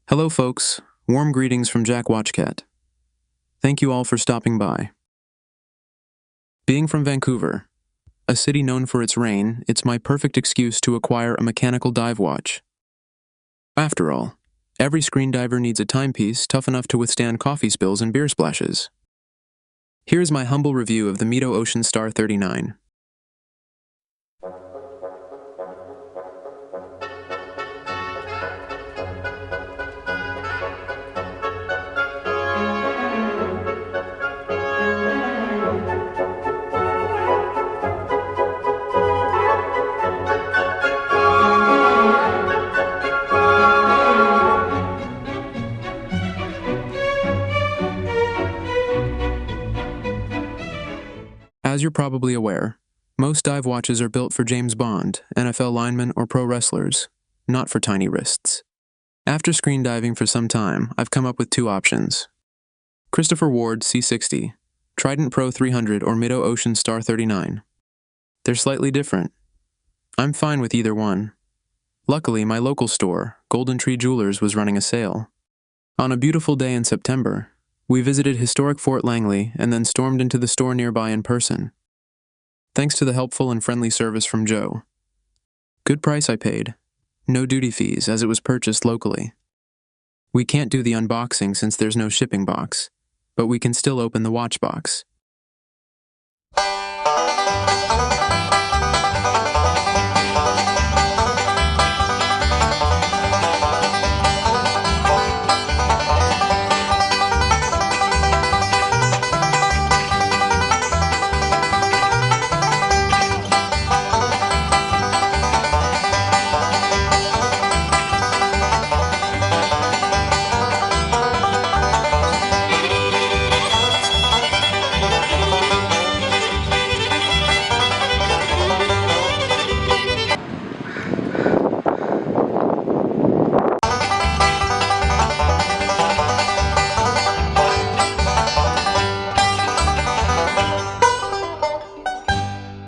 Hello folks, warm greetings from Jack Watchcat. Thank you all for stopping by. Being from Vancouver, a city known for its rain, it's my perfect excuse to acquire a mechanical dive watch. After all, every screen diver needs a timepiece tough enough to withstand coffee spills and beer splashes. Here's my humble review of the Mito Ocean Star 39. As you're probably aware, most dive watches are built for James Bond, NFL linemen, or pro wrestlers, not for tiny wrists. After screen diving for some time, I've come up with two options. Christopher Ward C60, Trident Pro 300, or Mito Ocean Star 39. They're slightly different. I'm fine with either one. Luckily, my local store, Golden Tree Jewelers, was running a sale. On a beautiful day in September, we visited historic Fort Langley and then stormed into the store nearby in person. Thanks to the helpful and friendly service from Joe. Good price I paid. No duty fees as it was purchased locally. We can't do the unboxing since there's no shipping box, but we can still open the watch box.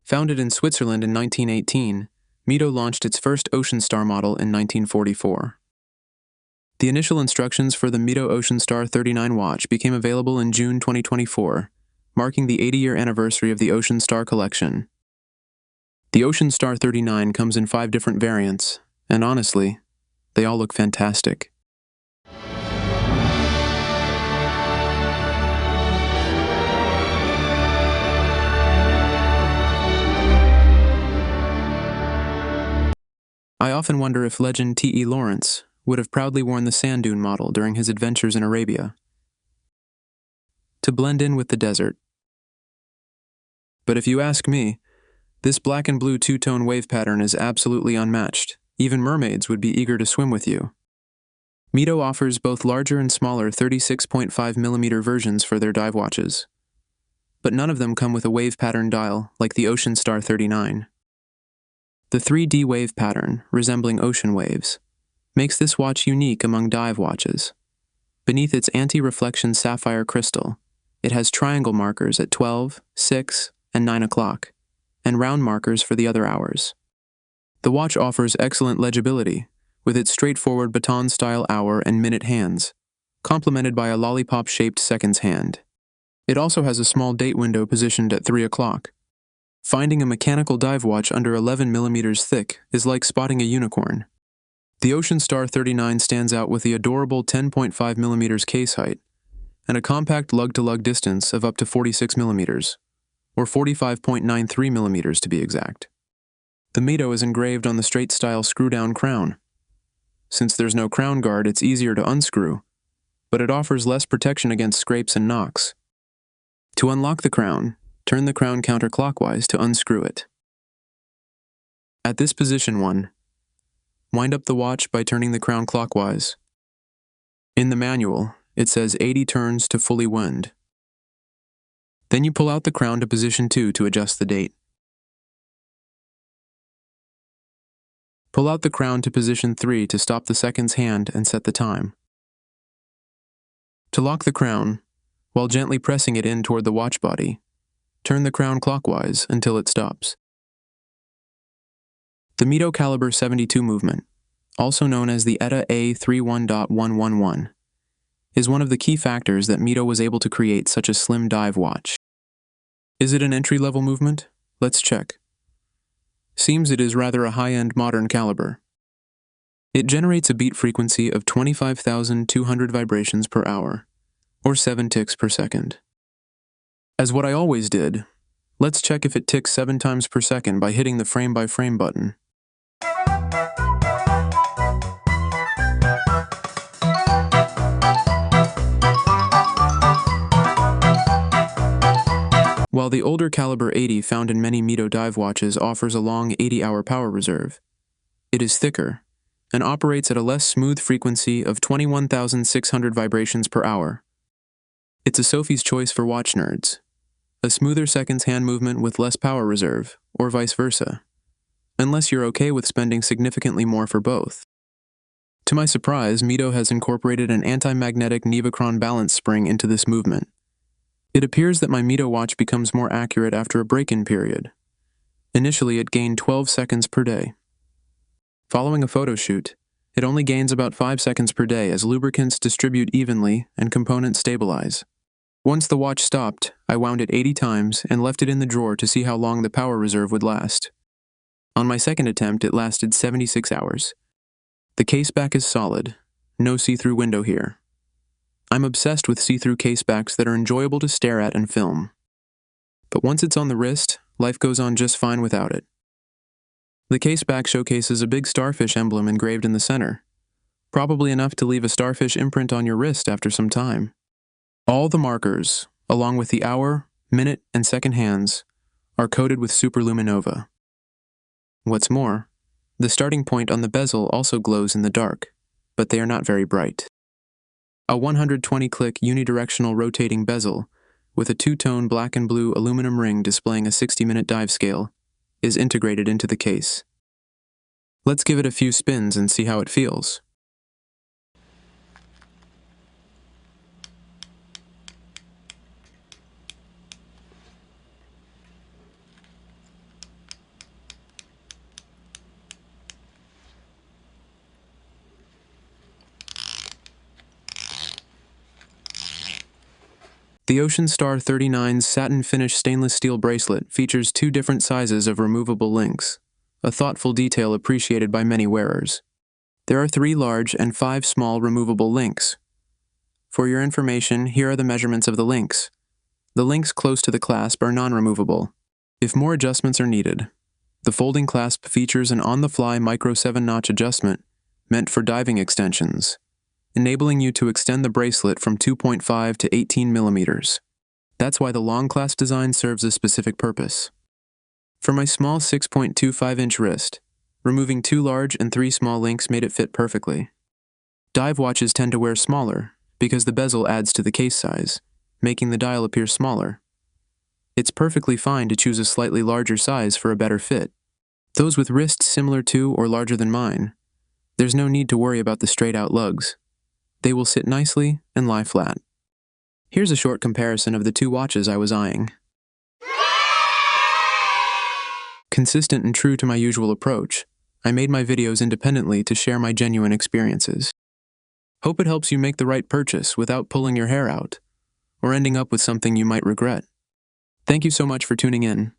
Founded in Switzerland in 1918, Mito launched its first Ocean Star model in 1944. The initial instructions for the Mito Ocean Star 39 watch became available in June 2024, marking the 80-year anniversary of the Ocean Star collection. The Ocean Star 39 comes in 5 different variants, and honestly, they all look fantastic. I often wonder if legend T.E. Lawrence would have proudly worn the sand dune model during his adventures in Arabia, to blend in with the desert. But if you ask me, this black and blue two-tone wave pattern is absolutely unmatched. Even mermaids would be eager to swim with you. Mito offers both larger and smaller 36.5mm versions for their dive watches, but none of them come with a wave pattern dial like the Ocean Star 39. The 3D wave pattern, resembling ocean waves, makes this watch unique among dive watches. Beneath its anti-reflection sapphire crystal, it has triangle markers at 12, 6, and 9 o'clock, and round markers for the other hours. The watch offers excellent legibility, with its straightforward baton-style hour and minute hands, complemented by a lollipop-shaped seconds hand. It also has a small date window positioned at 3 o'clock. Finding a mechanical dive watch under 11mm thick is like spotting a unicorn. The Ocean Star 39 stands out with the adorable 10.5mm case height and a compact lug-to-lug distance of up to 46mm, or 45.93mm to be exact. The Mito is engraved on the straight-style screw-down crown. Since there's no crown guard, it's easier to unscrew, but it offers less protection against scrapes and knocks. To unlock the crown, turn the crown counterclockwise to unscrew it. At this position 1, wind up the watch by turning the crown clockwise. In the manual, it says 80 turns to fully wind. Then you pull out the crown to position 2 to adjust the date. Pull out the crown to position 3 to stop the seconds hand and set the time. To lock the crown, while gently pressing it in toward the watch body, turn the crown clockwise until it stops. The Mito Caliber 72 movement, also known as the ETA A31.111, is one of the key factors that Mito was able to create such a slim dive watch. Is it an entry-level movement? Let's check. Seems it is rather a high-end modern caliber. It generates a beat frequency of 25,200 vibrations per hour, or 7 ticks per second. As what I always did, let's check if it ticks 7 times per second by hitting the frame-by-frame button. While the older caliber 80 found in many Mito dive watches offers a long 80-hour power reserve, it is thicker and operates at a less smooth frequency of 21,600 vibrations per hour. It's a Sophie's choice for watch nerds, a smoother seconds hand movement with less power reserve, or vice versa, unless you're okay with spending significantly more for both. To my surprise, Mito has incorporated an anti-magnetic Nevacron balance spring into this movement. It appears that my Mito watch becomes more accurate after a break-in period. Initially, it gained 12 seconds per day. Following a photo shoot, it only gains about 5 seconds per day as lubricants distribute evenly and components stabilize. Once the watch stopped, I wound it 80 times and left it in the drawer to see how long the power reserve would last. On my second attempt, it lasted 76 hours. The case back is solid, no see-through window here. I'm obsessed with see-through case backs that are enjoyable to stare at and film. But once it's on the wrist, life goes on just fine without it. The case back showcases a big starfish emblem engraved in the center, probably enough to leave a starfish imprint on your wrist after some time. All the markers, along with the hour, minute, and second hands, are coated with superluminova. What's more, the starting point on the bezel also glows in the dark, but they are not very bright. A 120-click unidirectional rotating bezel with a two-tone black and blue aluminum ring displaying a 60-minute dive scale is integrated into the case. Let's give it a few spins and see how it feels. The Ocean Star 39's satin finish stainless steel bracelet features 2 different sizes of removable links, a thoughtful detail appreciated by many wearers. There are 3 large and 5 small removable links. For your information, here are the measurements of the links. The links close to the clasp are non-removable. If more adjustments are needed, the folding clasp features an on-the-fly micro 7-notch adjustment meant for diving extensions, enabling you to extend the bracelet from 2.5 to 18 millimeters. That's why the long clasp design serves a specific purpose. For my small 6.25-inch wrist, removing 2 large and 3 small links made it fit perfectly. Dive watches tend to wear smaller because the bezel adds to the case size, making the dial appear smaller. It's perfectly fine to choose a slightly larger size for a better fit. Those with wrists similar to or larger than mine, there's no need to worry about the straight-out lugs. They will sit nicely and lie flat. Here's a short comparison of the 2 watches I was eyeing. Consistent and true to my usual approach, I made my videos independently to share my genuine experiences. Hope it helps you make the right purchase without pulling your hair out, or ending up with something you might regret. Thank you so much for tuning in.